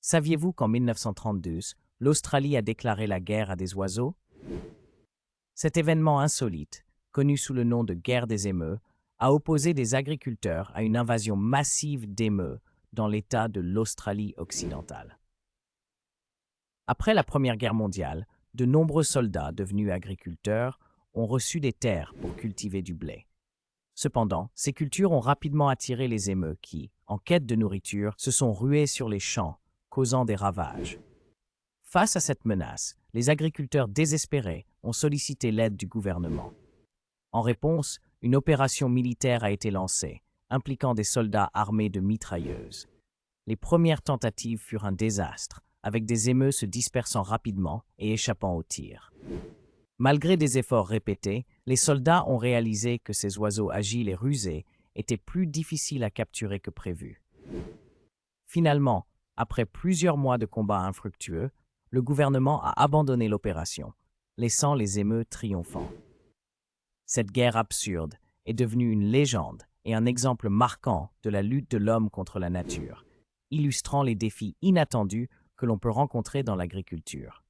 Saviez-vous qu'en 1932, l'Australie a déclaré la guerre à des oiseaux? Cet événement insolite, connu sous le nom de guerre des émeus, a opposé des agriculteurs à une invasion massive d'émeus dans l'État de l'Australie occidentale. Après la Première Guerre mondiale, de nombreux soldats devenus agriculteurs ont reçu des terres pour cultiver du blé. Cependant, ces cultures ont rapidement attiré les émeus qui, en quête de nourriture, se sont rués sur les champs, causant des ravages. Face à cette menace, les agriculteurs désespérés ont sollicité l'aide du gouvernement. En réponse, une opération militaire a été lancée, impliquant des soldats armés de mitrailleuses. Les premières tentatives furent un désastre, avec des émeus se dispersant rapidement et échappant aux tirs. Malgré des efforts répétés, les soldats ont réalisé que ces oiseaux agiles et rusés étaient plus difficiles à capturer que prévu. Finalement, après plusieurs mois de combats infructueux, le gouvernement a abandonné l'opération, laissant les émeus triomphants. Cette guerre absurde est devenue une légende et un exemple marquant de la lutte de l'homme contre la nature, illustrant les défis inattendus que l'on peut rencontrer dans l'agriculture.